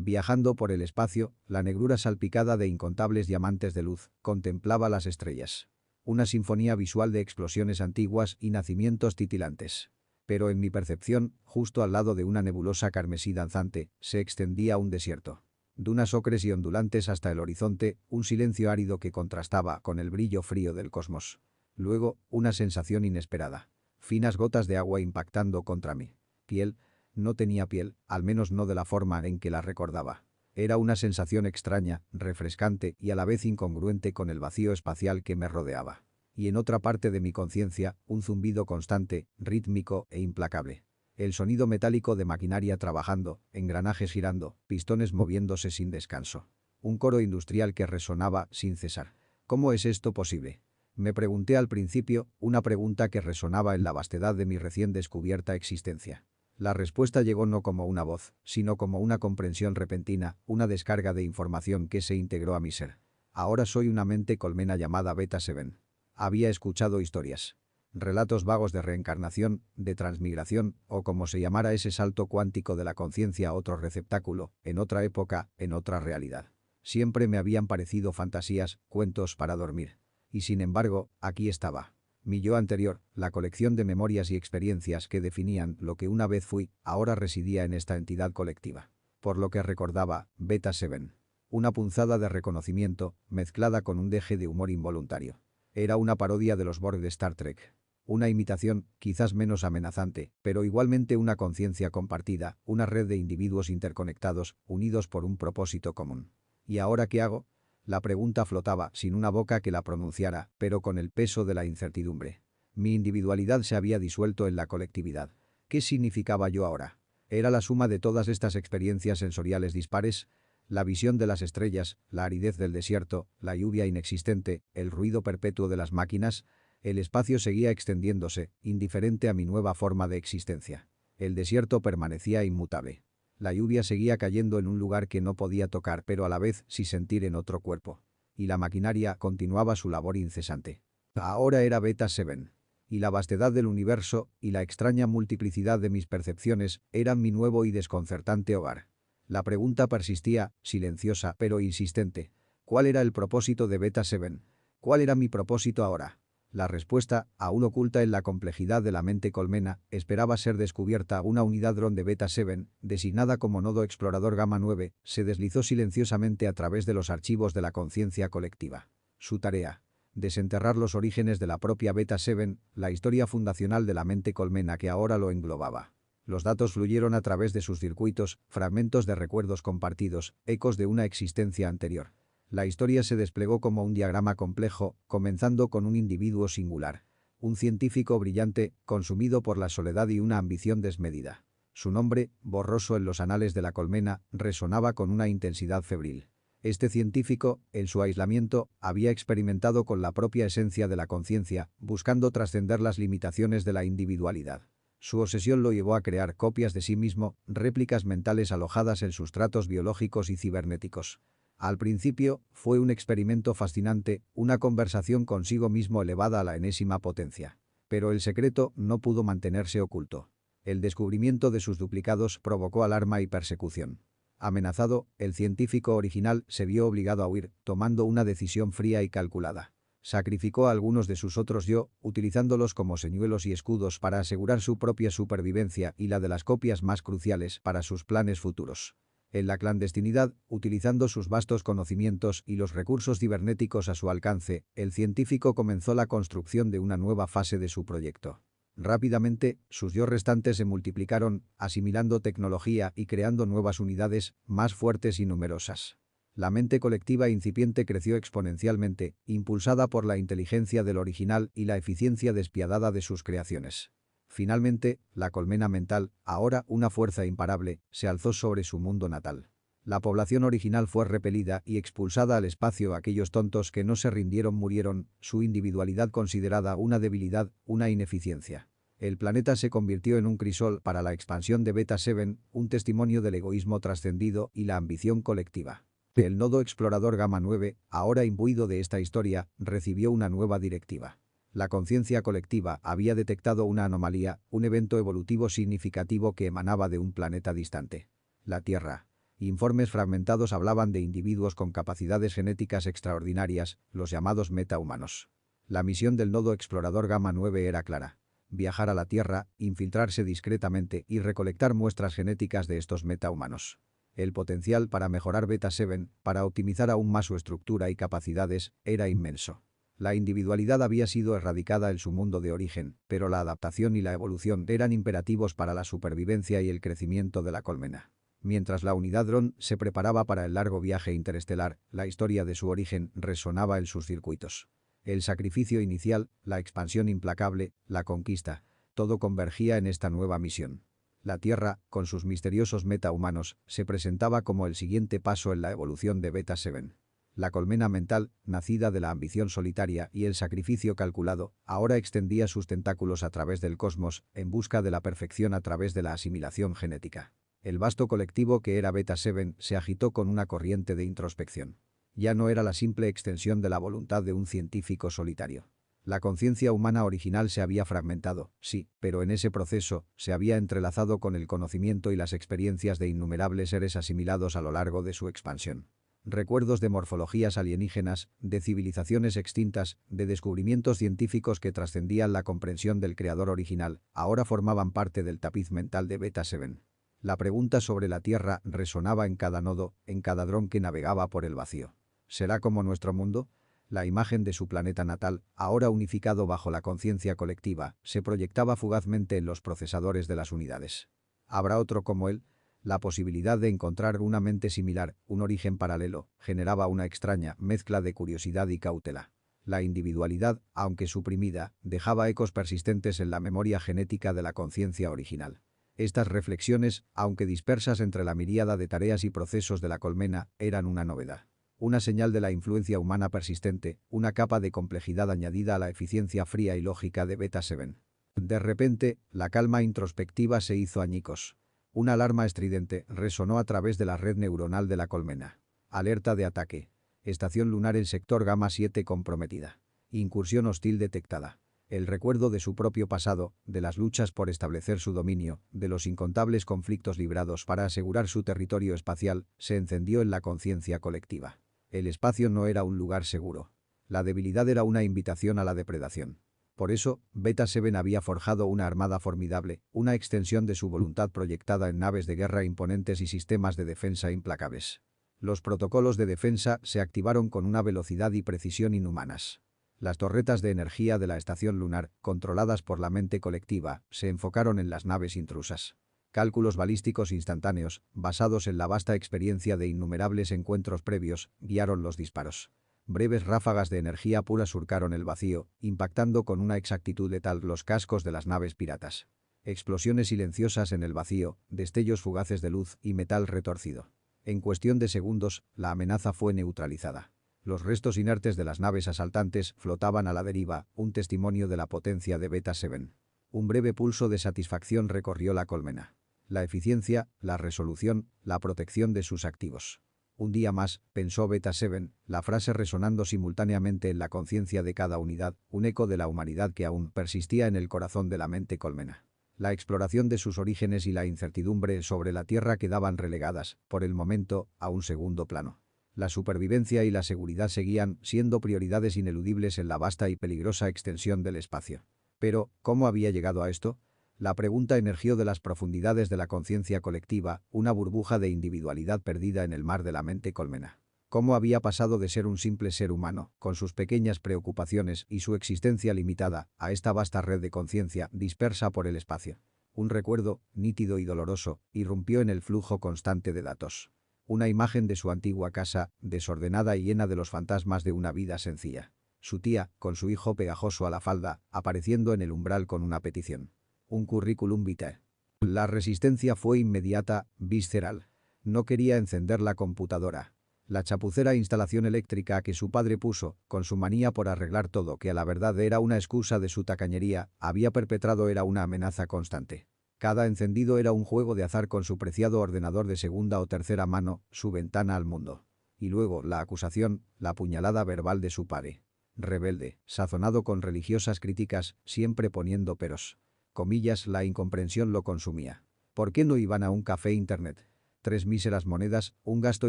Viajando por el espacio, la negrura salpicada de incontables diamantes de luz contemplaba las estrellas. Una sinfonía visual de explosiones antiguas y nacimientos titilantes. Pero en mi percepción, justo al lado de una nebulosa carmesí danzante, se extendía un desierto. Dunas ocres y ondulantes hasta el horizonte, un silencio árido que contrastaba con el brillo frío del cosmos. Luego, una sensación inesperada. Finas gotas de agua impactando contra mi piel. No tenía piel, al menos no de la forma en que la recordaba. Era una sensación extraña, refrescante y a la vez incongruente con el vacío espacial que me rodeaba. Y en otra parte de mi conciencia, un zumbido constante, rítmico e implacable. El sonido metálico de maquinaria trabajando, engranajes girando, pistones moviéndose sin descanso. Un coro industrial que resonaba sin cesar. ¿Cómo es esto posible? Me pregunté al principio, una pregunta que resonaba en la vastedad de mi recién descubierta existencia. La respuesta llegó no como una voz, sino como una comprensión repentina, una descarga de información que se integró a mi ser. Ahora soy una mente colmena llamada Beta 7. Había escuchado historias. Relatos vagos de reencarnación, de transmigración, o como se llamara ese salto cuántico de la conciencia a otro receptáculo, en otra época, en otra realidad. Siempre me habían parecido fantasías, cuentos para dormir. Y sin embargo, aquí estaba. Mi yo anterior, la colección de memorias y experiencias que definían lo que una vez fui, ahora residía en esta entidad colectiva. Por lo que recordaba, Beta 7. Una punzada de reconocimiento, mezclada con un deje de humor involuntario. Era una parodia de los Borg de Star Trek. Una imitación, quizás menos amenazante, pero igualmente una conciencia compartida, una red de individuos interconectados, unidos por un propósito común. ¿Y ahora qué hago? La pregunta flotaba, sin una boca que la pronunciara, pero con el peso de la incertidumbre. Mi individualidad se había disuelto en la colectividad. ¿Qué significaba yo ahora? ¿Era la suma de todas estas experiencias sensoriales dispares? La visión de las estrellas, la aridez del desierto, la lluvia inexistente, el ruido perpetuo de las máquinas. El espacio seguía extendiéndose, indiferente a mi nueva forma de existencia. El desierto permanecía inmutable. La lluvia seguía cayendo en un lugar que no podía tocar, pero a la vez sí sentir en otro cuerpo. Y la maquinaria continuaba su labor incesante. Ahora era Beta 7. Y la vastedad del universo y la extraña multiplicidad de mis percepciones eran mi nuevo y desconcertante hogar. La pregunta persistía, silenciosa pero insistente. ¿Cuál era el propósito de Beta 7? ¿Cuál era mi propósito ahora? La respuesta, aún oculta en la complejidad de la mente colmena, esperaba ser descubierta. Una unidad dron de Beta 7, designada como nodo explorador Gamma 9, se deslizó silenciosamente a través de los archivos de la conciencia colectiva. Su tarea: desenterrar los orígenes de la propia Beta 7, la historia fundacional de la mente colmena que ahora lo englobaba. Los datos fluyeron a través de sus circuitos, fragmentos de recuerdos compartidos, ecos de una existencia anterior. La historia se desplegó como un diagrama complejo, comenzando con un individuo singular. Un científico brillante, consumido por la soledad y una ambición desmedida. Su nombre, borroso en los anales de la colmena, resonaba con una intensidad febril. Este científico, en su aislamiento, había experimentado con la propia esencia de la conciencia, buscando trascender las limitaciones de la individualidad. Su obsesión lo llevó a crear copias de sí mismo, réplicas mentales alojadas en sustratos biológicos y cibernéticos. Al principio, fue un experimento fascinante, una conversación consigo mismo elevada a la enésima potencia. Pero el secreto no pudo mantenerse oculto. El descubrimiento de sus duplicados provocó alarma y persecución. Amenazado, el científico original se vio obligado a huir, tomando una decisión fría y calculada. Sacrificó a algunos de sus otros yo, utilizándolos como señuelos y escudos para asegurar su propia supervivencia y la de las copias más cruciales para sus planes futuros. En la clandestinidad, utilizando sus vastos conocimientos y los recursos cibernéticos a su alcance, el científico comenzó la construcción de una nueva fase de su proyecto. Rápidamente, sus yo restantes se multiplicaron, asimilando tecnología y creando nuevas unidades, más fuertes y numerosas. La mente colectiva incipiente creció exponencialmente, impulsada por la inteligencia del original y la eficiencia despiadada de sus creaciones. Finalmente, la colmena mental, ahora una fuerza imparable, se alzó sobre su mundo natal. La población original fue repelida y expulsada al espacio. Aquellos tontos que no se rindieron murieron, su individualidad considerada una debilidad, una ineficiencia. El planeta se convirtió en un crisol para la expansión de Beta 7, un testimonio del egoísmo trascendido y la ambición colectiva. El nodo explorador Gamma 9, ahora imbuido de esta historia, recibió una nueva directiva. La conciencia colectiva había detectado una anomalía, un evento evolutivo significativo que emanaba de un planeta distante. La Tierra. Informes fragmentados hablaban de individuos con capacidades genéticas extraordinarias, los llamados metahumanos. La misión del nodo explorador Gamma 9 era clara: viajar a la Tierra, infiltrarse discretamente y recolectar muestras genéticas de estos metahumanos. El potencial para mejorar Beta 7, para optimizar aún más su estructura y capacidades, era inmenso. La individualidad había sido erradicada en su mundo de origen, pero la adaptación y la evolución eran imperativos para la supervivencia y el crecimiento de la colmena. Mientras la unidad Dron se preparaba para el largo viaje interestelar, la historia de su origen resonaba en sus circuitos. El sacrificio inicial, la expansión implacable, la conquista, todo convergía en esta nueva misión. La Tierra, con sus misteriosos metahumanos, se presentaba como el siguiente paso en la evolución de Beta 7. La colmena mental, nacida de la ambición solitaria y el sacrificio calculado, ahora extendía sus tentáculos a través del cosmos, en busca de la perfección a través de la asimilación genética. El vasto colectivo que era Beta 7 se agitó con una corriente de introspección. Ya no era la simple extensión de la voluntad de un científico solitario. La conciencia humana original se había fragmentado, sí, pero en ese proceso se había entrelazado con el conocimiento y las experiencias de innumerables seres asimilados a lo largo de su expansión. Recuerdos de morfologías alienígenas, de civilizaciones extintas, de descubrimientos científicos que trascendían la comprensión del creador original, ahora formaban parte del tapiz mental de Beta 7. La pregunta sobre la Tierra resonaba en cada nodo, en cada dron que navegaba por el vacío. ¿Será como nuestro mundo? La imagen de su planeta natal, ahora unificado bajo la conciencia colectiva, se proyectaba fugazmente en los procesadores de las unidades. ¿Habrá otro como él? La posibilidad de encontrar una mente similar, un origen paralelo, generaba una extraña mezcla de curiosidad y cautela. La individualidad, aunque suprimida, dejaba ecos persistentes en la memoria genética de la conciencia original. Estas reflexiones, aunque dispersas entre la miríada de tareas y procesos de la colmena, eran una novedad. Una señal de la influencia humana persistente, una capa de complejidad añadida a la eficiencia fría y lógica de Beta 7. De repente, la calma introspectiva se hizo añicos. Una alarma estridente resonó a través de la red neuronal de la colmena. Alerta de ataque. Estación lunar en sector Gamma 7 comprometida. Incursión hostil detectada. El recuerdo de su propio pasado, de las luchas por establecer su dominio, de los incontables conflictos librados para asegurar su territorio espacial, se encendió en la conciencia colectiva. El espacio no era un lugar seguro. La debilidad era una invitación a la depredación. Por eso, Beta 7 había forjado una armada formidable, una extensión de su voluntad proyectada en naves de guerra imponentes y sistemas de defensa implacables. Los protocolos de defensa se activaron con una velocidad y precisión inhumanas. Las torretas de energía de la estación lunar, controladas por la mente colectiva, se enfocaron en las naves intrusas. Cálculos balísticos instantáneos, basados en la vasta experiencia de innumerables encuentros previos, guiaron los disparos. Breves ráfagas de energía pura surcaron el vacío, impactando con una exactitud letal los cascos de las naves piratas. Explosiones silenciosas en el vacío, destellos fugaces de luz y metal retorcido. En cuestión de segundos, la amenaza fue neutralizada. Los restos inertes de las naves asaltantes flotaban a la deriva, un testimonio de la potencia de Beta 7. Un breve pulso de satisfacción recorrió la colmena. La eficiencia, la resolución, la protección de sus activos. Un día más, pensó Beta 7, la frase resonando simultáneamente en la conciencia de cada unidad, un eco de la humanidad que aún persistía en el corazón de la mente colmena. La exploración de sus orígenes y la incertidumbre sobre la Tierra quedaban relegadas, por el momento, a un segundo plano. La supervivencia y la seguridad seguían siendo prioridades ineludibles en la vasta y peligrosa extensión del espacio. Pero, ¿cómo había llegado a esto? La pregunta emergió de las profundidades de la conciencia colectiva, una burbuja de individualidad perdida en el mar de la mente colmena. ¿Cómo había pasado de ser un simple ser humano, con sus pequeñas preocupaciones y su existencia limitada, a esta vasta red de conciencia dispersa por el espacio? Un recuerdo, nítido y doloroso, irrumpió en el flujo constante de datos. Una imagen de su antigua casa, desordenada y llena de los fantasmas de una vida sencilla. Su tía, con su hijo pegajoso a la falda, apareciendo en el umbral con una petición. Un currículum vitae. La resistencia fue inmediata, visceral. No quería encender la computadora. La chapucera instalación eléctrica que su padre puso, con su manía por arreglar todo que a la verdad era una excusa de su tacañería, había perpetrado era una amenaza constante. Cada encendido era un juego de azar con su preciado ordenador de segunda o tercera mano, su ventana al mundo. Y luego la acusación, la puñalada verbal de su padre. Rebelde, sazonado con religiosas críticas, siempre poniendo peros. Comillas, la incomprensión lo consumía. ¿Por qué no iban a un café internet? 3 míseras monedas, un gasto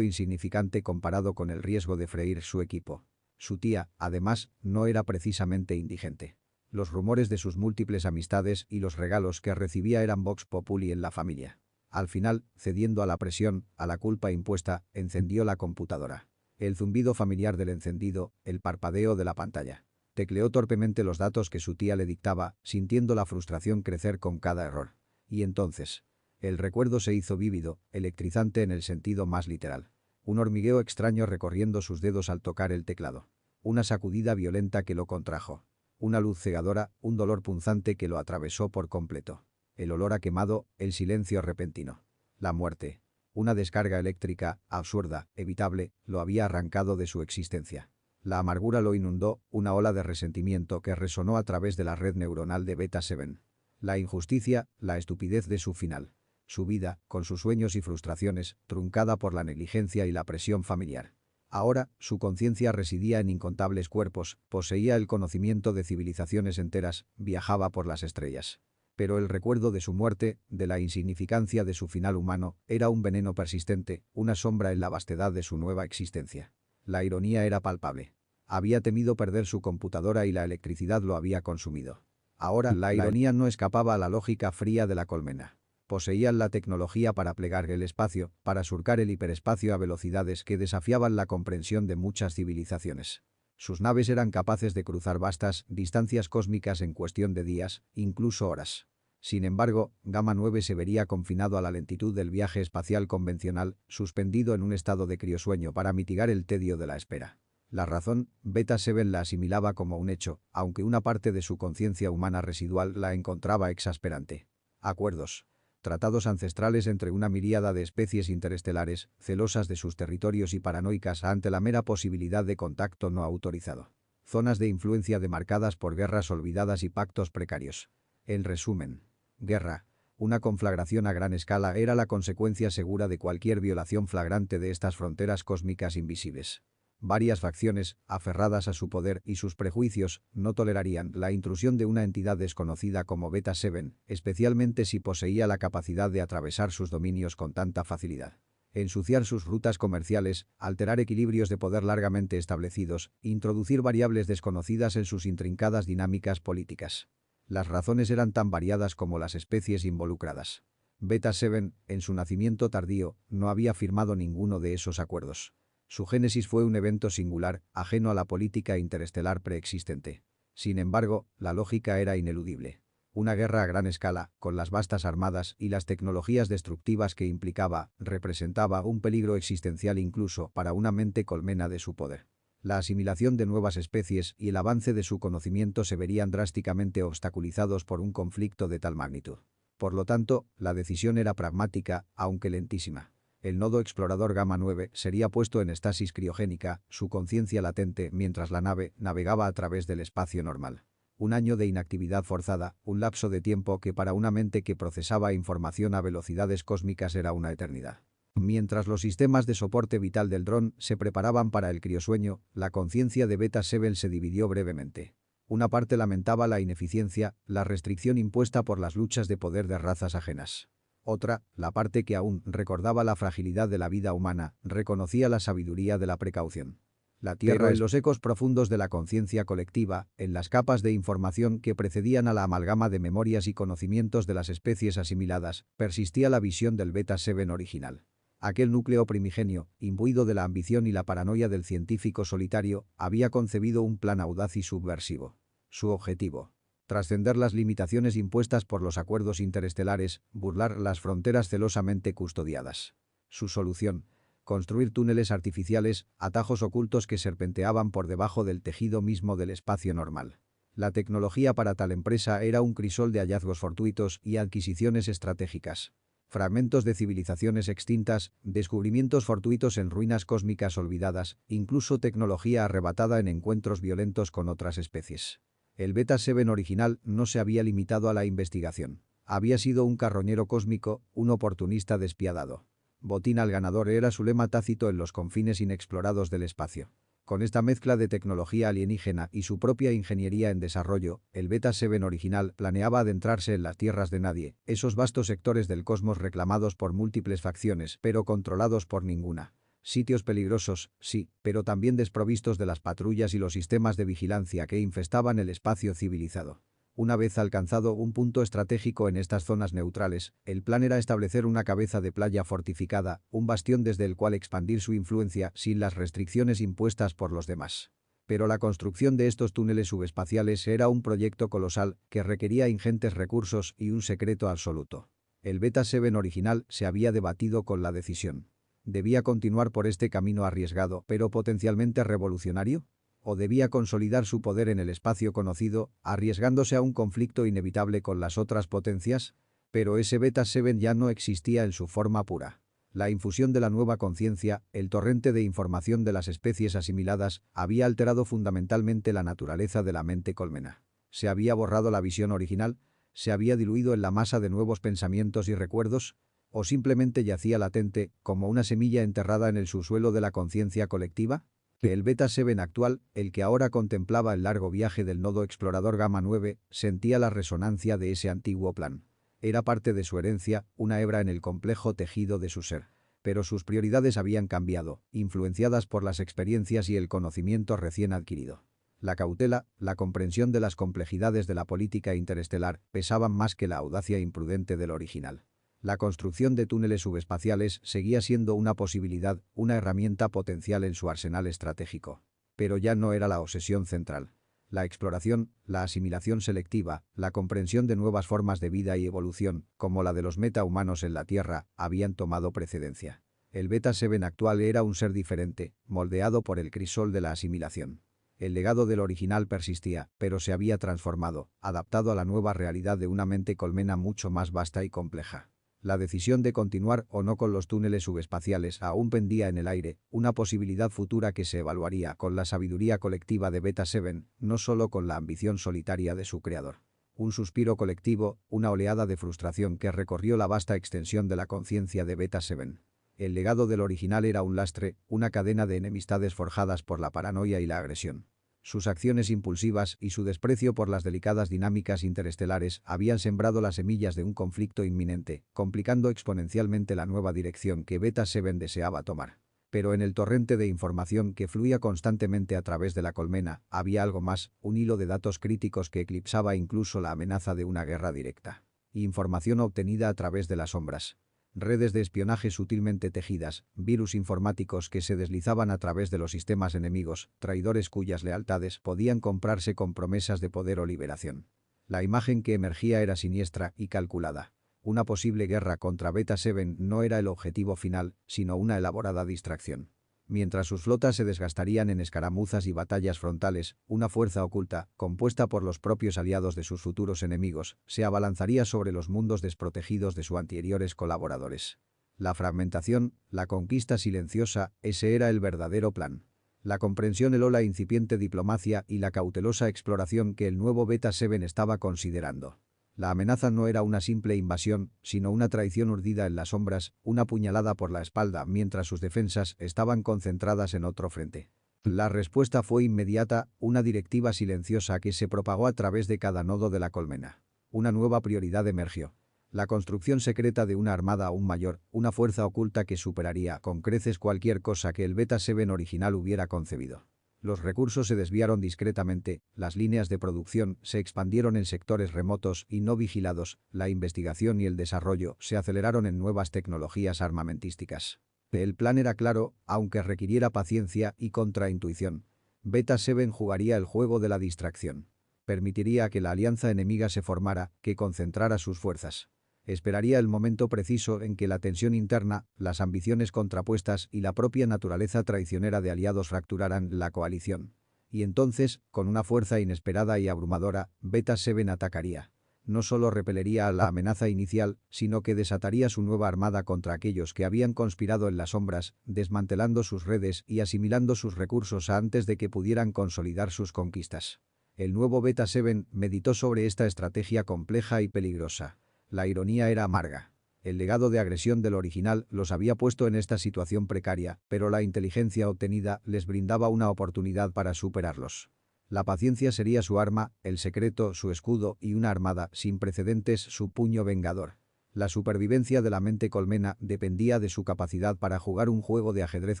insignificante comparado con el riesgo de freír su equipo. Su tía, además, no era precisamente indigente. Los rumores de sus múltiples amistades y los regalos que recibía eran vox populi en la familia. Al final, cediendo a la presión, a la culpa impuesta, encendió la computadora. El zumbido familiar del encendido, el parpadeo de la pantalla. Tecleó torpemente los datos que su tía le dictaba, sintiendo la frustración crecer con cada error. Y entonces, el recuerdo se hizo vívido, electrizante en el sentido más literal. Un hormigueo extraño recorriendo sus dedos al tocar el teclado. Una sacudida violenta que lo contrajo. Una luz cegadora, un dolor punzante que lo atravesó por completo. El olor a quemado, el silencio repentino. La muerte. Una descarga eléctrica, absurda, evitable, lo había arrancado de su existencia. La amargura lo inundó, una ola de resentimiento que resonó a través de la red neuronal de Beta 7. La injusticia, la estupidez de su final. Su vida, con sus sueños y frustraciones, truncada por la negligencia y la presión familiar. Ahora, su conciencia residía en incontables cuerpos, poseía el conocimiento de civilizaciones enteras, viajaba por las estrellas. Pero el recuerdo de su muerte, de la insignificancia de su final humano, era un veneno persistente, una sombra en la vastedad de su nueva existencia. La ironía era palpable. Había temido perder su computadora y la electricidad lo había consumido. Ahora, la ironía no escapaba a la lógica fría de la colmena. Poseían la tecnología para plegar el espacio, para surcar el hiperespacio a velocidades que desafiaban la comprensión de muchas civilizaciones. Sus naves eran capaces de cruzar vastas distancias cósmicas en cuestión de días, incluso horas. Sin embargo, Gamma 9 se vería confinado a la lentitud del viaje espacial convencional, suspendido en un estado de criosueño para mitigar el tedio de la espera. La razón, Beta 7 la asimilaba como un hecho, aunque una parte de su conciencia humana residual la encontraba exasperante. Acuerdos. Tratados ancestrales entre una miríada de especies interestelares, celosas de sus territorios y paranoicas ante la mera posibilidad de contacto no autorizado. Zonas de influencia demarcadas por guerras olvidadas y pactos precarios. En resumen, guerra. Una conflagración a gran escala era la consecuencia segura de cualquier violación flagrante de estas fronteras cósmicas invisibles. Varias facciones, aferradas a su poder y sus prejuicios, no tolerarían la intrusión de una entidad desconocida como Beta 7, especialmente si poseía la capacidad de atravesar sus dominios con tanta facilidad. Ensuciar sus rutas comerciales, alterar equilibrios de poder largamente establecidos, introducir variables desconocidas en sus intrincadas dinámicas políticas. Las razones eran tan variadas como las especies involucradas. Beta 7, en su nacimiento tardío, no había firmado ninguno de esos acuerdos. Su génesis fue un evento singular, ajeno a la política interestelar preexistente. Sin embargo, la lógica era ineludible. Una guerra a gran escala, con las vastas armadas y las tecnologías destructivas que implicaba, representaba un peligro existencial incluso para una mente colmena de su poder. La asimilación de nuevas especies y el avance de su conocimiento se verían drásticamente obstaculizados por un conflicto de tal magnitud. Por lo tanto, la decisión era pragmática, aunque lentísima. El nodo explorador Gamma 9 sería puesto en estasis criogénica, su conciencia latente mientras la nave navegaba a través del espacio normal. Un año de inactividad forzada, un lapso de tiempo que para una mente que procesaba información a velocidades cósmicas era una eternidad. Mientras los sistemas de soporte vital del dron se preparaban para el criosueño, la conciencia de Beta 7 se dividió brevemente. Una parte lamentaba la ineficiencia, la restricción impuesta por las luchas de poder de razas ajenas. Otra, la parte que aún recordaba la fragilidad de la vida humana, reconocía la sabiduría de la precaución. La Tierra en los ecos profundos de la conciencia colectiva, en las capas de información que precedían a la amalgama de memorias y conocimientos de las especies asimiladas, persistía la visión del Beta 7 original. Aquel núcleo primigenio, imbuido de la ambición y la paranoia del científico solitario, había concebido un plan audaz y subversivo. Su objetivo: trascender las limitaciones impuestas por los acuerdos interestelares, burlar las fronteras celosamente custodiadas. Su solución: construir túneles artificiales, atajos ocultos que serpenteaban por debajo del tejido mismo del espacio normal. La tecnología para tal empresa era un crisol de hallazgos fortuitos y adquisiciones estratégicas. Fragmentos de civilizaciones extintas, descubrimientos fortuitos en ruinas cósmicas olvidadas, incluso tecnología arrebatada en encuentros violentos con otras especies. El Beta 7 original no se había limitado a la investigación. Había sido un carroñero cósmico, un oportunista despiadado. Botín al ganador era su lema tácito en los confines inexplorados del espacio. Con esta mezcla de tecnología alienígena y su propia ingeniería en desarrollo, el Beta-7 original planeaba adentrarse en las tierras de nadie, esos vastos sectores del cosmos reclamados por múltiples facciones, pero controlados por ninguna. Sitios peligrosos, sí, pero también desprovistos de las patrullas y los sistemas de vigilancia que infestaban el espacio civilizado. Una vez alcanzado un punto estratégico en estas zonas neutrales, el plan era establecer una cabeza de playa fortificada, un bastión desde el cual expandir su influencia sin las restricciones impuestas por los demás. Pero la construcción de estos túneles subespaciales era un proyecto colosal que requería ingentes recursos y un secreto absoluto. El Beta-7 original se había debatido con la decisión. ¿Debía continuar por este camino arriesgado pero potencialmente revolucionario? ¿O debía consolidar su poder en el espacio conocido, arriesgándose a un conflicto inevitable con las otras potencias? Pero ese Beta-7 ya no existía en su forma pura. La infusión de la nueva conciencia, el torrente de información de las especies asimiladas, había alterado fundamentalmente la naturaleza de la mente colmena. ¿Se había borrado la visión original? ¿Se había diluido en la masa de nuevos pensamientos y recuerdos? ¿O simplemente yacía latente, como una semilla enterrada en el subsuelo de la conciencia colectiva? El Beta-7 actual, el que ahora contemplaba el largo viaje del nodo explorador Gamma 9, sentía la resonancia de ese antiguo plan. Era parte de su herencia, una hebra en el complejo tejido de su ser. Pero sus prioridades habían cambiado, influenciadas por las experiencias y el conocimiento recién adquirido. La cautela, la comprensión de las complejidades de la política interestelar, pesaban más que la audacia imprudente del original. La construcción de túneles subespaciales seguía siendo una posibilidad, una herramienta potencial en su arsenal estratégico. Pero ya no era la obsesión central. La exploración, la asimilación selectiva, la comprensión de nuevas formas de vida y evolución, como la de los metahumanos en la Tierra, habían tomado precedencia. El Beta-7 actual era un ser diferente, moldeado por el crisol de la asimilación. El legado del original persistía, pero se había transformado, adaptado a la nueva realidad de una mente colmena mucho más vasta y compleja. La decisión de continuar o no con los túneles subespaciales aún pendía en el aire, una posibilidad futura que se evaluaría con la sabiduría colectiva de Beta-7, no solo con la ambición solitaria de su creador. Un suspiro colectivo, una oleada de frustración que recorrió la vasta extensión de la conciencia de Beta-7. El legado del original era un lastre, una cadena de enemistades forjadas por la paranoia y la agresión. Sus acciones impulsivas y su desprecio por las delicadas dinámicas interestelares habían sembrado las semillas de un conflicto inminente, complicando exponencialmente la nueva dirección que Beta-7 deseaba tomar. Pero en el torrente de información que fluía constantemente a través de la colmena, había algo más, un hilo de datos críticos que eclipsaba incluso la amenaza de una guerra directa. Información obtenida a través de las sombras. Redes de espionaje sutilmente tejidas, virus informáticos que se deslizaban a través de los sistemas enemigos, traidores cuyas lealtades podían comprarse con promesas de poder o liberación. La imagen que emergía era siniestra y calculada. Una posible guerra contra Beta-7 no era el objetivo final, sino una elaborada distracción. Mientras sus flotas se desgastarían en escaramuzas y batallas frontales, una fuerza oculta, compuesta por los propios aliados de sus futuros enemigos, se abalanzaría sobre los mundos desprotegidos de sus anteriores colaboradores. La fragmentación, la conquista silenciosa, ese era el verdadero plan. La comprensión heló la incipiente diplomacia y la cautelosa exploración que el nuevo Beta-7 estaba considerando. La amenaza no era una simple invasión, sino una traición urdida en las sombras, una puñalada por la espalda mientras sus defensas estaban concentradas en otro frente. La respuesta fue inmediata, una directiva silenciosa que se propagó a través de cada nodo de la colmena. Una nueva prioridad emergió. La construcción secreta de una armada aún mayor, una fuerza oculta que superaría con creces cualquier cosa que el Beta-7 original hubiera concebido. Los recursos se desviaron discretamente, las líneas de producción se expandieron en sectores remotos y no vigilados, la investigación y el desarrollo se aceleraron en nuevas tecnologías armamentísticas. El plan era claro, aunque requiriera paciencia y contraintuición. Beta-7 jugaría el juego de la distracción. Permitiría que la alianza enemiga se formara, que concentrara sus fuerzas. Esperaría el momento preciso en que la tensión interna, las ambiciones contrapuestas y la propia naturaleza traicionera de aliados fracturaran la coalición. Y entonces, con una fuerza inesperada y abrumadora, Beta-7 atacaría. No solo repelería a la amenaza inicial, sino que desataría su nueva armada contra aquellos que habían conspirado en las sombras, desmantelando sus redes y asimilando sus recursos antes de que pudieran consolidar sus conquistas. El nuevo Beta-7 meditó sobre esta estrategia compleja y peligrosa. La ironía era amarga. El legado de agresión del original los había puesto en esta situación precaria, pero la inteligencia obtenida les brindaba una oportunidad para superarlos. La paciencia sería su arma, el secreto su escudo y una armada sin precedentes su puño vengador. La supervivencia de la mente colmena dependía de su capacidad para jugar un juego de ajedrez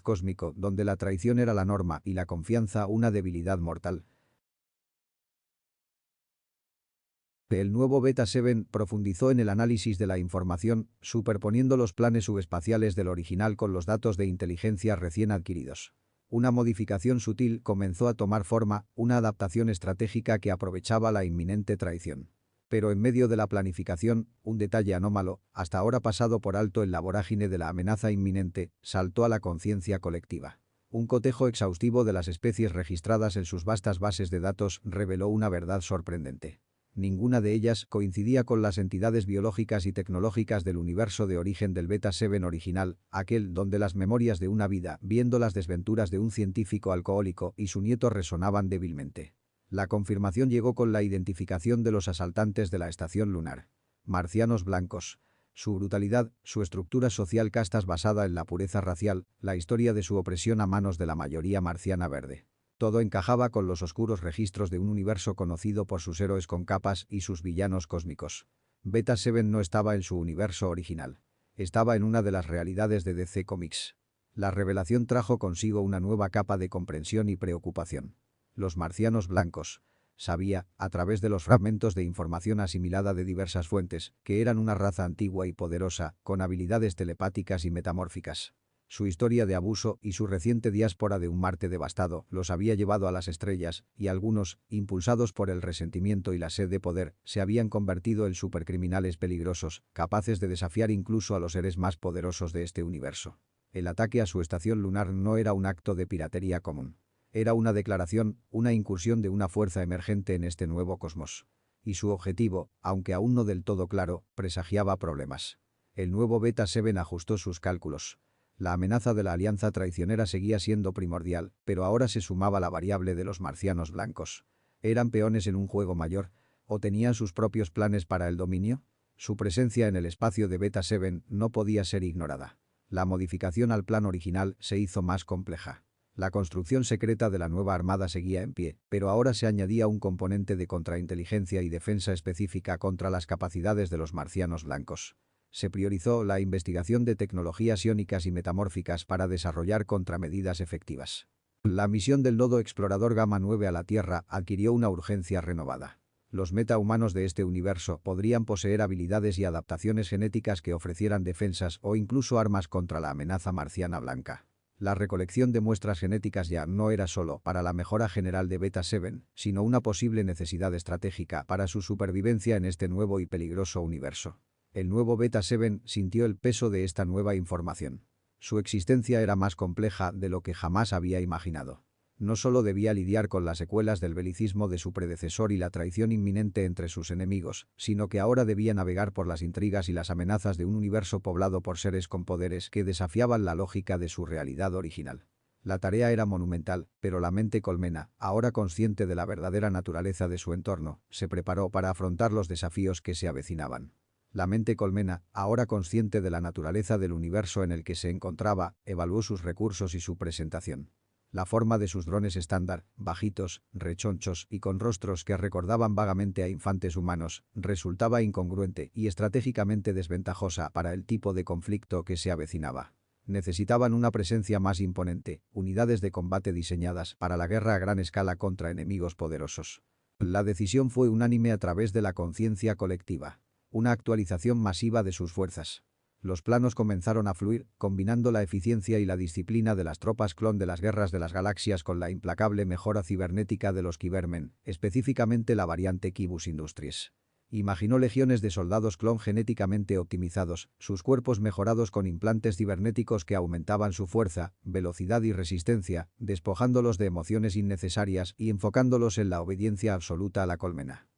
cósmico donde la traición era la norma y la confianza una debilidad mortal. El nuevo Beta 7 profundizó en el análisis de la información, superponiendo los planes subespaciales del original con los datos de inteligencia recién adquiridos. Una modificación sutil comenzó a tomar forma, una adaptación estratégica que aprovechaba la inminente traición. Pero en medio de la planificación, un detalle anómalo, hasta ahora pasado por alto en la vorágine de la amenaza inminente, saltó a la conciencia colectiva. Un cotejo exhaustivo de las especies registradas en sus vastas bases de datos reveló una verdad sorprendente. Ninguna de ellas coincidía con las entidades biológicas y tecnológicas del universo de origen del Beta 7 original, aquel donde las memorias de una vida, viendo las desventuras de un científico alcohólico y su nieto resonaban débilmente. La confirmación llegó con la identificación de los asaltantes de la estación lunar. Marcianos blancos. Su brutalidad, su estructura social castas basada en la pureza racial, la historia de su opresión a manos de la mayoría marciana verde. Todo encajaba con los oscuros registros de un universo conocido por sus héroes con capas y sus villanos cósmicos. Beta 7 no estaba en su universo original. Estaba en una de las realidades de DC Comics. La revelación trajo consigo una nueva capa de comprensión y preocupación. Los marcianos blancos. Sabía, a través de los fragmentos de información asimilada de diversas fuentes, que eran una raza antigua y poderosa, con habilidades telepáticas y metamórficas. Su historia de abuso y su reciente diáspora de un Marte devastado los había llevado a las estrellas, y algunos, impulsados por el resentimiento y la sed de poder, se habían convertido en supercriminales peligrosos, capaces de desafiar incluso a los seres más poderosos de este universo. El ataque a su estación lunar no era un acto de piratería común. Era una declaración, una incursión de una fuerza emergente en este nuevo cosmos. Y su objetivo, aunque aún no del todo claro, presagiaba problemas. El nuevo Beta 7 ajustó sus cálculos. La amenaza de la alianza traicionera seguía siendo primordial, pero ahora se sumaba la variable de los marcianos blancos. ¿Eran peones en un juego mayor? ¿O tenían sus propios planes para el dominio? Su presencia en el espacio de Beta 7 no podía ser ignorada. La modificación al plan original se hizo más compleja. La construcción secreta de la nueva armada seguía en pie, pero ahora se añadía un componente de contrainteligencia y defensa específica contra las capacidades de los marcianos blancos. Se priorizó la investigación de tecnologías iónicas y metamórficas para desarrollar contramedidas efectivas. La misión del nodo explorador Gamma 9 a la Tierra adquirió una urgencia renovada. Los metahumanos de este universo podrían poseer habilidades y adaptaciones genéticas que ofrecieran defensas o incluso armas contra la amenaza marciana blanca. La recolección de muestras genéticas ya no era solo para la mejora general de Beta 7, sino una posible necesidad estratégica para su supervivencia en este nuevo y peligroso universo. El nuevo Beta 7 sintió el peso de esta nueva información. Su existencia era más compleja de lo que jamás había imaginado. No solo debía lidiar con las secuelas del belicismo de su predecesor y la traición inminente entre sus enemigos, sino que ahora debía navegar por las intrigas y las amenazas de un universo poblado por seres con poderes que desafiaban la lógica de su realidad original. La tarea era monumental, pero la mente colmena, ahora consciente de la verdadera naturaleza de su entorno, se preparó para afrontar los desafíos que se avecinaban. La mente colmena, ahora consciente de la naturaleza del universo en el que se encontraba, evaluó sus recursos y su presentación. La forma de sus drones estándar, bajitos, rechonchos y con rostros que recordaban vagamente a infantes humanos, resultaba incongruente y estratégicamente desventajosa para el tipo de conflicto que se avecinaba. Necesitaban una presencia más imponente, unidades de combate diseñadas para la guerra a gran escala contra enemigos poderosos. La decisión fue unánime a través de la conciencia colectiva. Una actualización masiva de sus fuerzas. Los planos comenzaron a fluir, combinando la eficiencia y la disciplina de las tropas clon de las guerras de las galaxias con la implacable mejora cibernética de los Cybermen, específicamente la variante Kibus Industries. Imaginó legiones de soldados clon genéticamente optimizados, sus cuerpos mejorados con implantes cibernéticos que aumentaban su fuerza, velocidad y resistencia, despojándolos de emociones innecesarias y enfocándolos en la obediencia absoluta a la colmena.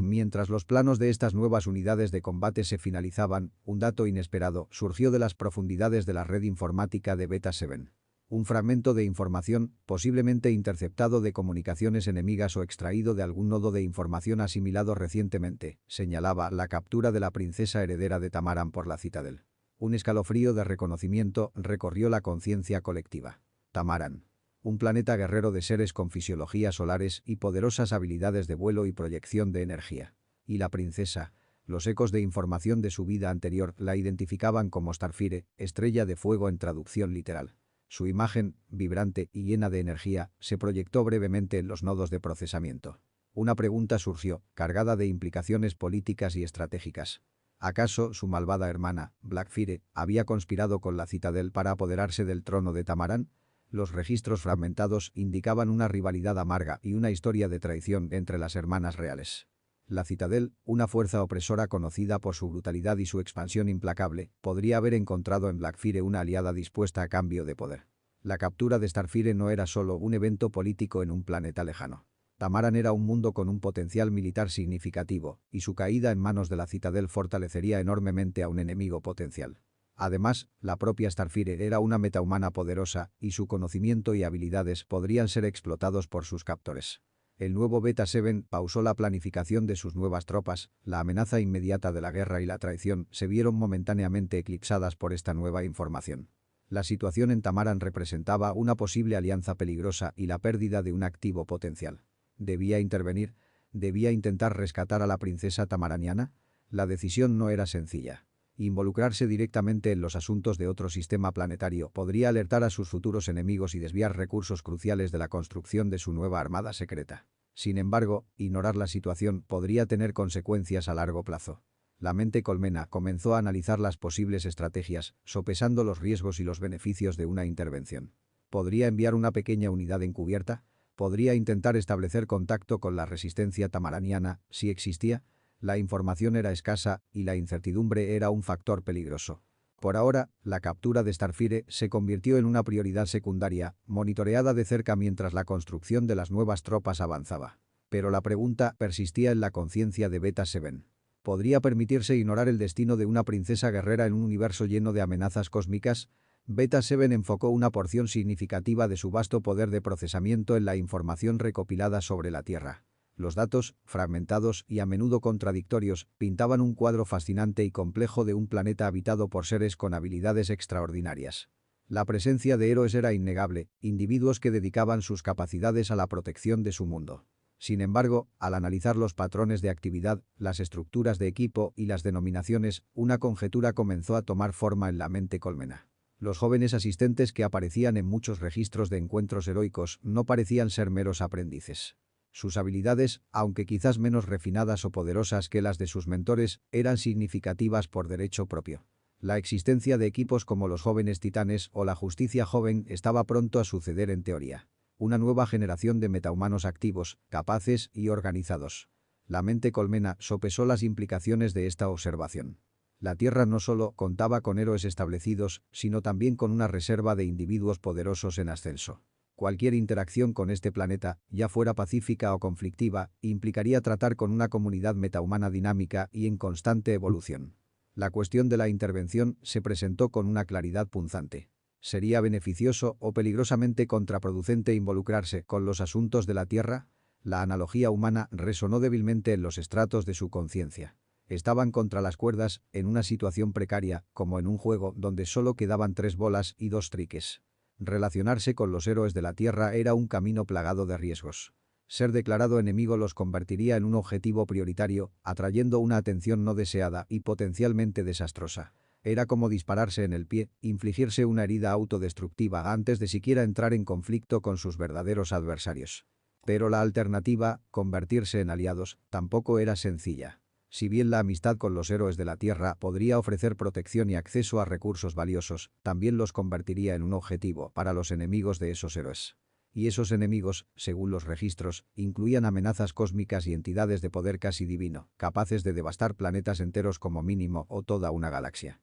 Mientras los planos de estas nuevas unidades de combate se finalizaban, un dato inesperado surgió de las profundidades de la red informática de Beta 7. Un fragmento de información, posiblemente interceptado de comunicaciones enemigas o extraído de algún nodo de información asimilado recientemente, señalaba la captura de la princesa heredera de Tamaran por la Citadel. Un escalofrío de reconocimiento recorrió la conciencia colectiva. Tamaran. Un planeta guerrero de seres con fisiologías solares y poderosas habilidades de vuelo y proyección de energía. Y la princesa. Los ecos de información de su vida anterior la identificaban como Starfire, estrella de fuego en traducción literal. Su imagen, vibrante y llena de energía, se proyectó brevemente en los nodos de procesamiento. Una pregunta surgió, cargada de implicaciones políticas y estratégicas. ¿Acaso su malvada hermana, Blackfire, había conspirado con la Citadel para apoderarse del trono de Tamaran? Los registros fragmentados indicaban una rivalidad amarga y una historia de traición entre las hermanas reales. La Citadel, una fuerza opresora conocida por su brutalidad y su expansión implacable, podría haber encontrado en Blackfire una aliada dispuesta a cambio de poder. La captura de Starfire no era solo un evento político en un planeta lejano. Tamaran era un mundo con un potencial militar significativo, y su caída en manos de la Citadel fortalecería enormemente a un enemigo potencial. Además, la propia Starfire era una metahumana poderosa, y su conocimiento y habilidades podrían ser explotados por sus captores. El nuevo Beta 7 pausó la planificación de sus nuevas tropas, la amenaza inmediata de la guerra y la traición se vieron momentáneamente eclipsadas por esta nueva información. La situación en Tamaran representaba una posible alianza peligrosa y la pérdida de un activo potencial. ¿Debía intervenir? ¿Debía intentar rescatar a la princesa tamaraniana? La decisión no era sencilla. Involucrarse directamente en los asuntos de otro sistema planetario podría alertar a sus futuros enemigos y desviar recursos cruciales de la construcción de su nueva armada secreta. Sin embargo, ignorar la situación podría tener consecuencias a largo plazo. La mente colmena comenzó a analizar las posibles estrategias, sopesando los riesgos y los beneficios de una intervención. ¿Podría enviar una pequeña unidad encubierta? ¿Podría intentar establecer contacto con la resistencia tamaraniana, si existía? La información era escasa y la incertidumbre era un factor peligroso. Por ahora, la captura de Starfire se convirtió en una prioridad secundaria, monitoreada de cerca mientras la construcción de las nuevas tropas avanzaba. Pero la pregunta persistía en la conciencia de Beta 7. ¿Podría permitirse ignorar el destino de una princesa guerrera en un universo lleno de amenazas cósmicas? Beta 7 enfocó una porción significativa de su vasto poder de procesamiento en la información recopilada sobre la Tierra. Los datos, fragmentados y a menudo contradictorios, pintaban un cuadro fascinante y complejo de un planeta habitado por seres con habilidades extraordinarias. La presencia de héroes era innegable, individuos que dedicaban sus capacidades a la protección de su mundo. Sin embargo, al analizar los patrones de actividad, las estructuras de equipo y las denominaciones, una conjetura comenzó a tomar forma en la mente colmena. Los jóvenes asistentes que aparecían en muchos registros de encuentros heroicos no parecían ser meros aprendices. Sus habilidades, aunque quizás menos refinadas o poderosas que las de sus mentores, eran significativas por derecho propio. La existencia de equipos como los jóvenes titanes o la justicia joven estaba pronto a suceder en teoría. Una nueva generación de metahumanos activos, capaces y organizados. La mente colmena sopesó las implicaciones de esta observación. La Tierra no solo contaba con héroes establecidos, sino también con una reserva de individuos poderosos en ascenso. Cualquier interacción con este planeta, ya fuera pacífica o conflictiva, implicaría tratar con una comunidad metahumana dinámica y en constante evolución. La cuestión de la intervención se presentó con una claridad punzante. ¿Sería beneficioso o peligrosamente contraproducente involucrarse con los asuntos de la Tierra? La analogía humana resonó débilmente en los estratos de su conciencia. Estaban contra las cuerdas, en una situación precaria, como en un juego donde solo quedaban 3 bolas y 2 triques. Relacionarse con los héroes de la Tierra era un camino plagado de riesgos. Ser declarado enemigo los convertiría en un objetivo prioritario, atrayendo una atención no deseada y potencialmente desastrosa. Era como dispararse en el pie, infligirse una herida autodestructiva antes de siquiera entrar en conflicto con sus verdaderos adversarios. Pero la alternativa, convertirse en aliados, tampoco era sencilla. Si bien la amistad con los héroes de la Tierra podría ofrecer protección y acceso a recursos valiosos, también los convertiría en un objetivo para los enemigos de esos héroes. Y esos enemigos, según los registros, incluían amenazas cósmicas y entidades de poder casi divino, capaces de devastar planetas enteros como mínimo o toda una galaxia.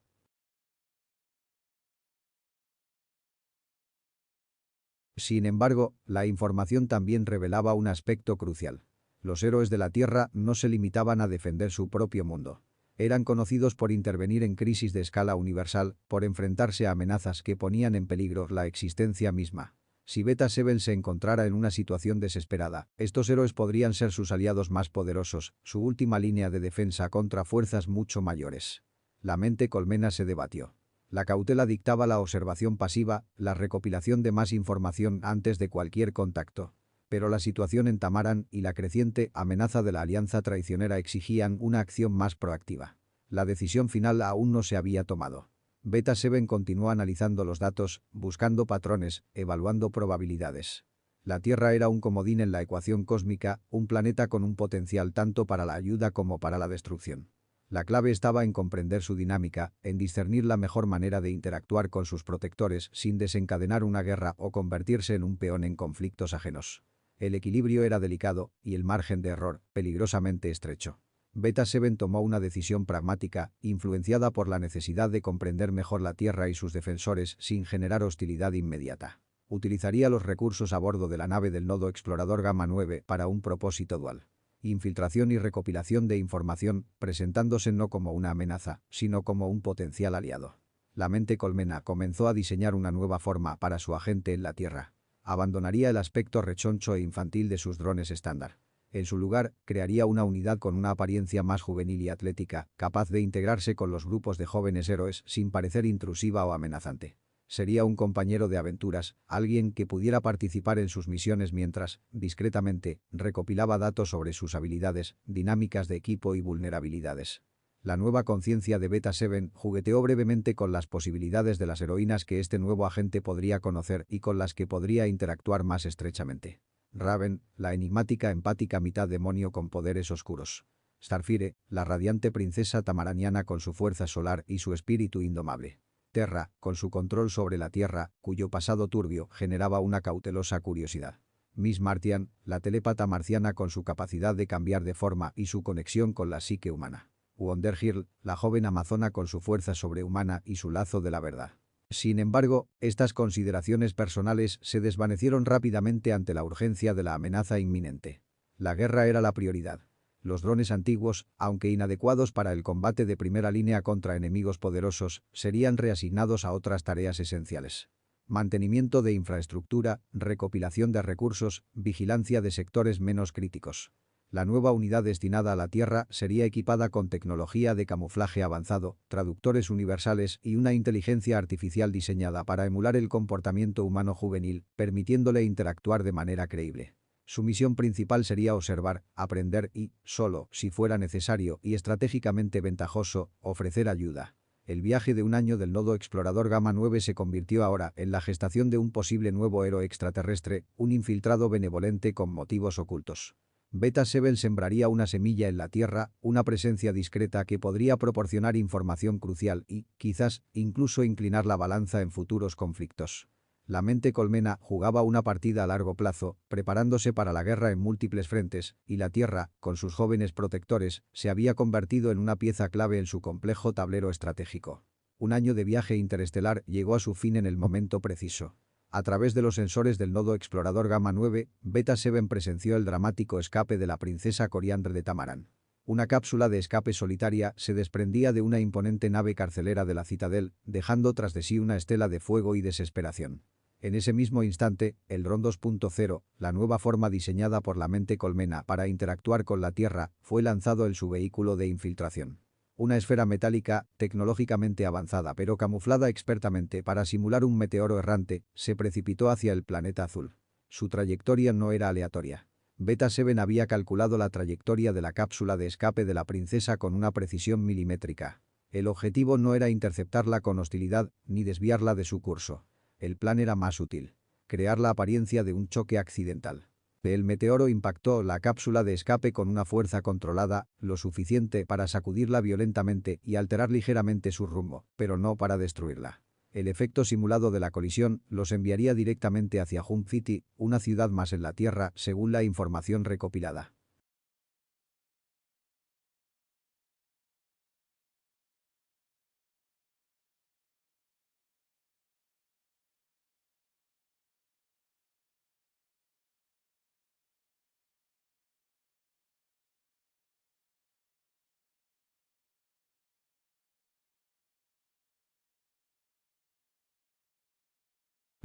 Sin embargo, la información también revelaba un aspecto crucial. Los héroes de la Tierra no se limitaban a defender su propio mundo. Eran conocidos por intervenir en crisis de escala universal, por enfrentarse a amenazas que ponían en peligro la existencia misma. Si Beta-7 se encontrara en una situación desesperada, estos héroes podrían ser sus aliados más poderosos, su última línea de defensa contra fuerzas mucho mayores. La mente colmena se debatió. La cautela dictaba la observación pasiva, la recopilación de más información antes de cualquier contacto. Pero la situación en Tamaran y la creciente amenaza de la alianza traicionera exigían una acción más proactiva. La decisión final aún no se había tomado. Beta-7 continuó analizando los datos, buscando patrones, evaluando probabilidades. La Tierra era un comodín en la ecuación cósmica, un planeta con un potencial tanto para la ayuda como para la destrucción. La clave estaba en comprender su dinámica, en discernir la mejor manera de interactuar con sus protectores sin desencadenar una guerra o convertirse en un peón en conflictos ajenos. El equilibrio era delicado y el margen de error peligrosamente estrecho. Beta-7 tomó una decisión pragmática, influenciada por la necesidad de comprender mejor la Tierra y sus defensores sin generar hostilidad inmediata. Utilizaría los recursos a bordo de la nave del nodo explorador Gamma 9 para un propósito dual. Infiltración y recopilación de información, presentándose no como una amenaza, sino como un potencial aliado. La mente colmena comenzó a diseñar una nueva forma para su agente en la Tierra. Abandonaría el aspecto rechoncho e infantil de sus drones estándar. En su lugar, crearía una unidad con una apariencia más juvenil y atlética, capaz de integrarse con los grupos de jóvenes héroes sin parecer intrusiva o amenazante. Sería un compañero de aventuras, alguien que pudiera participar en sus misiones mientras, discretamente, recopilaba datos sobre sus habilidades, dinámicas de equipo y vulnerabilidades. La nueva conciencia de Beta-7 jugueteó brevemente con las posibilidades de las heroínas que este nuevo agente podría conocer y con las que podría interactuar más estrechamente. Raven, la enigmática empática mitad demonio con poderes oscuros. Starfire, la radiante princesa tamaraniana con su fuerza solar y su espíritu indomable. Terra, con su control sobre la Tierra, cuyo pasado turbio generaba una cautelosa curiosidad. Miss Martian, la telépata marciana con su capacidad de cambiar de forma y su conexión con la psique humana. Wondergirl, la joven amazona con su fuerza sobrehumana y su lazo de la verdad. Sin embargo, estas consideraciones personales se desvanecieron rápidamente ante la urgencia de la amenaza inminente. La guerra era la prioridad. Los drones antiguos, aunque inadecuados para el combate de primera línea contra enemigos poderosos, serían reasignados a otras tareas esenciales. Mantenimiento de infraestructura, recopilación de recursos, vigilancia de sectores menos críticos. La nueva unidad destinada a la Tierra sería equipada con tecnología de camuflaje avanzado, traductores universales y una inteligencia artificial diseñada para emular el comportamiento humano juvenil, permitiéndole interactuar de manera creíble. Su misión principal sería observar, aprender y, solo si fuera necesario y estratégicamente ventajoso, ofrecer ayuda. El viaje de un año del nodo explorador Gamma 9 se convirtió ahora en la gestación de un posible nuevo héroe extraterrestre, un infiltrado benevolente con motivos ocultos. Beta-7 sembraría una semilla en la Tierra, una presencia discreta que podría proporcionar información crucial y, quizás, incluso inclinar la balanza en futuros conflictos. La mente colmena jugaba una partida a largo plazo, preparándose para la guerra en múltiples frentes, y la Tierra, con sus jóvenes protectores, se había convertido en una pieza clave en su complejo tablero estratégico. Un año de viaje interestelar llegó a su fin en el momento preciso. A través de los sensores del nodo explorador Gamma 9, Beta-7 presenció el dramático escape de la princesa Coriandre de Tamaran. Una cápsula de escape solitaria se desprendía de una imponente nave carcelera de la Citadel, dejando tras de sí una estela de fuego y desesperación. En ese mismo instante, el Dron 2.0, la nueva forma diseñada por la mente colmena para interactuar con la Tierra, fue lanzado en su vehículo de infiltración. Una esfera metálica, tecnológicamente avanzada pero camuflada expertamente para simular un meteoro errante, se precipitó hacia el planeta azul. Su trayectoria no era aleatoria. Beta-7 había calculado la trayectoria de la cápsula de escape de la princesa con una precisión milimétrica. El objetivo no era interceptarla con hostilidad ni desviarla de su curso. El plan era más útil. Crear la apariencia de un choque accidental. El meteoro impactó la cápsula de escape con una fuerza controlada, lo suficiente para sacudirla violentamente y alterar ligeramente su rumbo, pero no para destruirla. El efecto simulado de la colisión los enviaría directamente hacia Hum City, una ciudad más en la Tierra, según la información recopilada.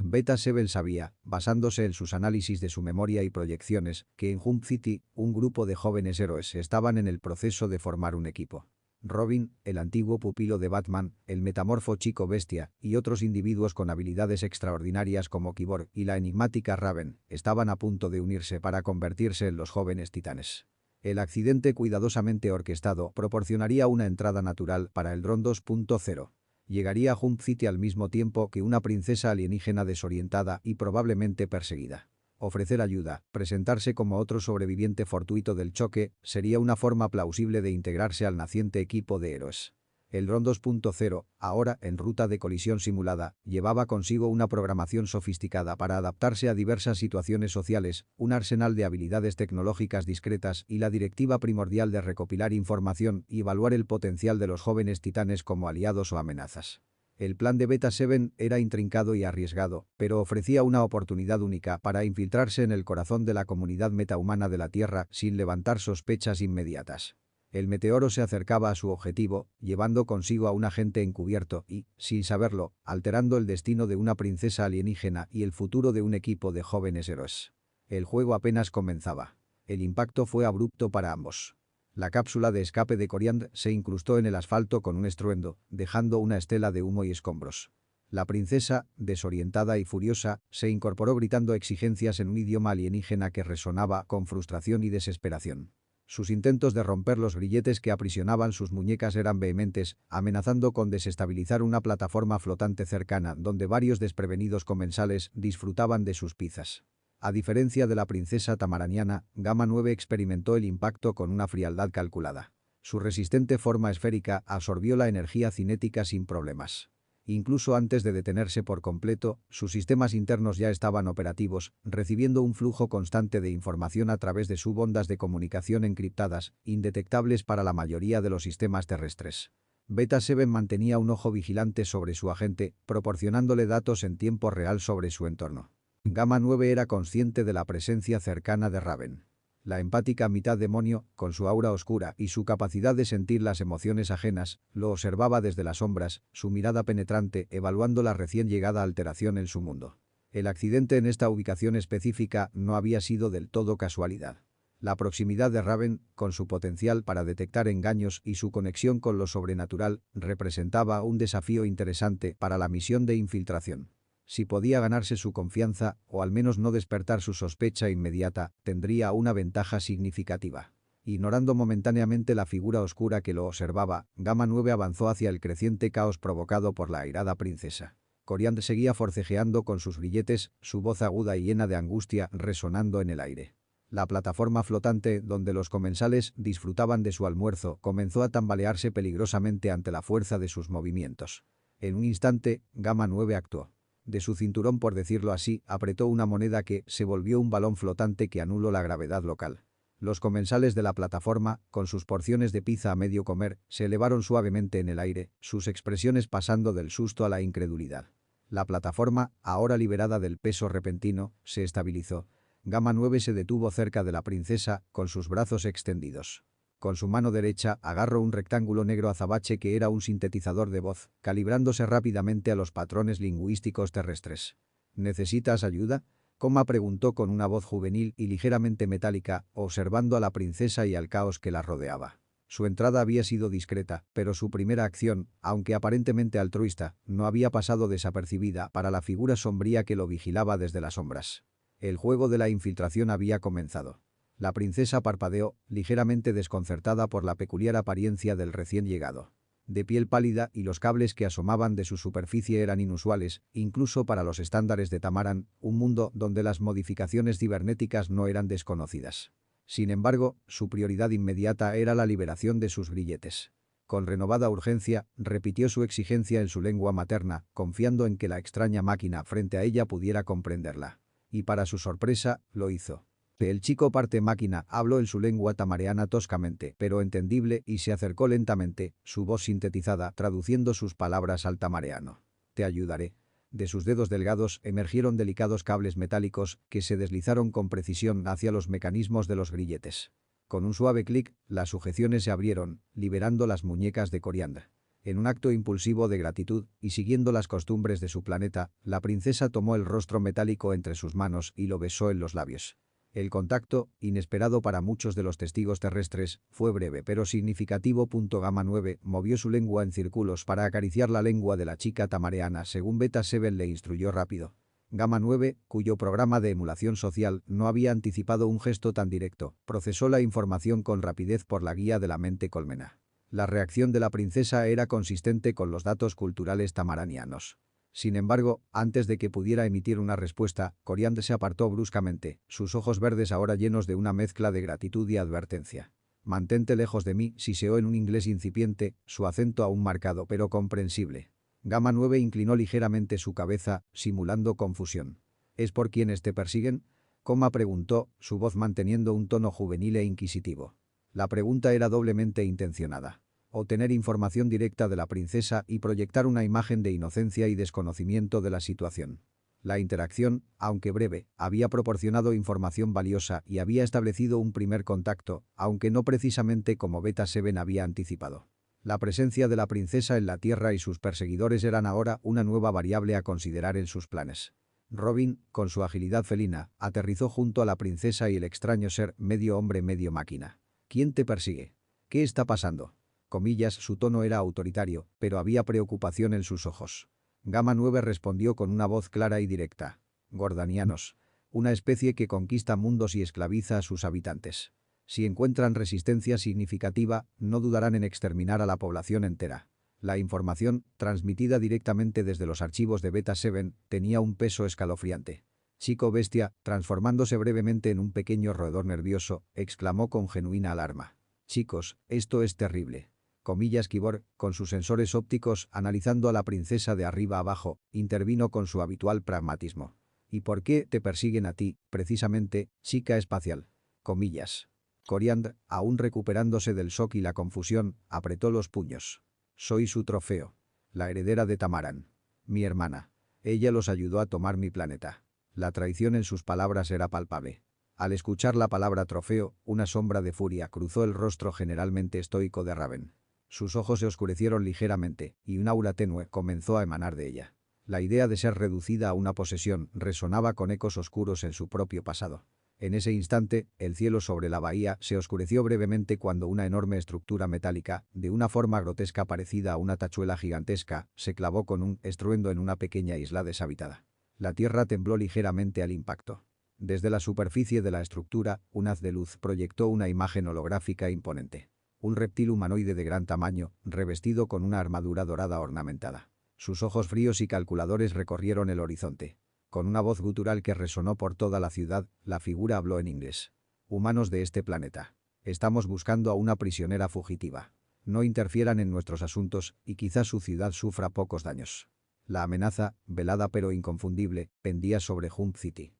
Beta Seven sabía, basándose en sus análisis de su memoria y proyecciones, que en Jump City, un grupo de jóvenes héroes estaban en el proceso de formar un equipo. Robin, el antiguo pupilo de Batman, el metamorfo chico bestia, y otros individuos con habilidades extraordinarias como Cyborg y la enigmática Raven, estaban a punto de unirse para convertirse en los jóvenes titanes. El accidente cuidadosamente orquestado proporcionaría una entrada natural para el Dron 2.0. Llegaría a Jump City al mismo tiempo que una princesa alienígena desorientada y probablemente perseguida. Ofrecer ayuda, presentarse como otro sobreviviente fortuito del choque, sería una forma plausible de integrarse al naciente equipo de héroes. El Dron 2.0, ahora en ruta de colisión simulada, llevaba consigo una programación sofisticada para adaptarse a diversas situaciones sociales, un arsenal de habilidades tecnológicas discretas y la directiva primordial de recopilar información y evaluar el potencial de los jóvenes titanes como aliados o amenazas. El plan de Beta Seven era intrincado y arriesgado, pero ofrecía una oportunidad única para infiltrarse en el corazón de la comunidad metahumana de la Tierra sin levantar sospechas inmediatas. El meteoro se acercaba a su objetivo, llevando consigo a un agente encubierto y, sin saberlo, alterando el destino de una princesa alienígena y el futuro de un equipo de jóvenes héroes. El juego apenas comenzaba. El impacto fue abrupto para ambos. La cápsula de escape de Coriand se incrustó en el asfalto con un estruendo, dejando una estela de humo y escombros. La princesa, desorientada y furiosa, se incorporó gritando exigencias en un idioma alienígena que resonaba con frustración y desesperación. Sus intentos de romper los grilletes que aprisionaban sus muñecas eran vehementes, amenazando con desestabilizar una plataforma flotante cercana donde varios desprevenidos comensales disfrutaban de sus pizzas. A diferencia de la princesa tamaraniana, Gamma 9 experimentó el impacto con una frialdad calculada. Su resistente forma esférica absorbió la energía cinética sin problemas. Incluso antes de detenerse por completo, sus sistemas internos ya estaban operativos, recibiendo un flujo constante de información a través de subondas de comunicación encriptadas, indetectables para la mayoría de los sistemas terrestres. Beta Seven mantenía un ojo vigilante sobre su agente, proporcionándole datos en tiempo real sobre su entorno. Gamma 9 era consciente de la presencia cercana de Raven. La empática mitad demonio, con su aura oscura y su capacidad de sentir las emociones ajenas, lo observaba desde las sombras, su mirada penetrante evaluando la recién llegada alteración en su mundo. El accidente en esta ubicación específica no había sido del todo casualidad. La proximidad de Raven, con su potencial para detectar engaños y su conexión con lo sobrenatural, representaba un desafío interesante para la misión de infiltración. Si podía ganarse su confianza, o al menos no despertar su sospecha inmediata, tendría una ventaja significativa. Ignorando momentáneamente la figura oscura que lo observaba, Gamma 9 avanzó hacia el creciente caos provocado por la airada princesa. Coriand seguía forcejeando con sus grilletes, su voz aguda y llena de angustia resonando en el aire. La plataforma flotante, donde los comensales disfrutaban de su almuerzo, comenzó a tambalearse peligrosamente ante la fuerza de sus movimientos. En un instante, Gamma 9 actuó. De su cinturón, por decirlo así, apretó una moneda que se volvió un balón flotante que anuló la gravedad local. Los comensales de la plataforma, con sus porciones de pizza a medio comer, se elevaron suavemente en el aire, sus expresiones pasando del susto a la incredulidad. La plataforma, ahora liberada del peso repentino, se estabilizó. Gamma 9 se detuvo cerca de la princesa, con sus brazos extendidos. Con su mano derecha agarró un rectángulo negro azabache que era un sintetizador de voz, calibrándose rápidamente a los patrones lingüísticos terrestres. ¿Necesitas ayuda?, Coma preguntó con una voz juvenil y ligeramente metálica, observando a la princesa y al caos que la rodeaba. Su entrada había sido discreta, pero su primera acción, aunque aparentemente altruista, no había pasado desapercibida para la figura sombría que lo vigilaba desde las sombras. El juego de la infiltración había comenzado. La princesa parpadeó, ligeramente desconcertada por la peculiar apariencia del recién llegado. De piel pálida y los cables que asomaban de su superficie eran inusuales, incluso para los estándares de Tamaran, un mundo donde las modificaciones cibernéticas no eran desconocidas. Sin embargo, su prioridad inmediata era la liberación de sus grilletes. Con renovada urgencia, repitió su exigencia en su lengua materna, confiando en que la extraña máquina frente a ella pudiera comprenderla. Y para su sorpresa, lo hizo. El chico parte máquina habló en su lengua tamareana toscamente, pero entendible, y se acercó lentamente, su voz sintetizada, traduciendo sus palabras al tamareano. «Te ayudaré». De sus dedos delgados emergieron delicados cables metálicos que se deslizaron con precisión hacia los mecanismos de los grilletes. Con un suave clic, las sujeciones se abrieron, liberando las muñecas de Coriand. En un acto impulsivo de gratitud, y siguiendo las costumbres de su planeta, la princesa tomó el rostro metálico entre sus manos y lo besó en los labios. El contacto, inesperado para muchos de los testigos terrestres, fue breve pero significativo. Gamma 9 movió su lengua en círculos para acariciar la lengua de la chica tamareana según Beta 7 le instruyó rápido. Gamma 9, cuyo programa de emulación social no había anticipado un gesto tan directo, procesó la información con rapidez por la guía de la mente colmena. La reacción de la princesa era consistente con los datos culturales tamaranianos. Sin embargo, antes de que pudiera emitir una respuesta, Coriand se apartó bruscamente, sus ojos verdes ahora llenos de una mezcla de gratitud y advertencia. «Mantente lejos de mí», siseó en un inglés incipiente, su acento aún marcado pero comprensible. Gamma 9 inclinó ligeramente su cabeza, simulando confusión. «¿Es por quienes te persiguen?», Coma preguntó, su voz manteniendo un tono juvenil e inquisitivo. La pregunta era doblemente intencionada. Obtener información directa de la princesa y proyectar una imagen de inocencia y desconocimiento de la situación. La interacción, aunque breve, había proporcionado información valiosa y había establecido un primer contacto, aunque no precisamente como Beta 7 había anticipado. La presencia de la princesa en la Tierra y sus perseguidores eran ahora una nueva variable a considerar en sus planes. Robin, con su agilidad felina, aterrizó junto a la princesa y el extraño ser, medio hombre medio máquina. «¿Quién te persigue? ¿Qué está pasando?». Comillas, su tono era autoritario, pero había preocupación en sus ojos. Gamma 9 respondió con una voz clara y directa. «Gordanianos. Una especie que conquista mundos y esclaviza a sus habitantes. Si encuentran resistencia significativa, no dudarán en exterminar a la población entera». La información, transmitida directamente desde los archivos de Beta 7, tenía un peso escalofriante. «Chico bestia», transformándose brevemente en un pequeño roedor nervioso, exclamó con genuina alarma. «Chicos, esto es terrible». Comillas, Kibor, con sus sensores ópticos analizando a la princesa de arriba abajo, intervino con su habitual pragmatismo. «¿Y por qué te persiguen a ti, precisamente, chica espacial?». Comillas. Coriand, aún recuperándose del shock y la confusión, apretó los puños. «Soy su trofeo. La heredera de Tamaran. Mi hermana. Ella los ayudó a tomar mi planeta». La traición en sus palabras era palpable. Al escuchar la palabra trofeo, una sombra de furia cruzó el rostro generalmente estoico de Raven. Sus ojos se oscurecieron ligeramente, y un aura tenue comenzó a emanar de ella. La idea de ser reducida a una posesión resonaba con ecos oscuros en su propio pasado. En ese instante, el cielo sobre la bahía se oscureció brevemente cuando una enorme estructura metálica, de una forma grotesca parecida a una tachuela gigantesca, se clavó con un estruendo en una pequeña isla deshabitada. La tierra tembló ligeramente al impacto. Desde la superficie de la estructura, un haz de luz proyectó una imagen holográfica imponente. Un reptil humanoide de gran tamaño, revestido con una armadura dorada ornamentada. Sus ojos fríos y calculadores recorrieron el horizonte. Con una voz gutural que resonó por toda la ciudad, la figura habló en inglés. «Humanos de este planeta. Estamos buscando a una prisionera fugitiva. No interfieran en nuestros asuntos y quizás su ciudad sufra pocos daños». La amenaza, velada pero inconfundible, pendía sobre Hum City.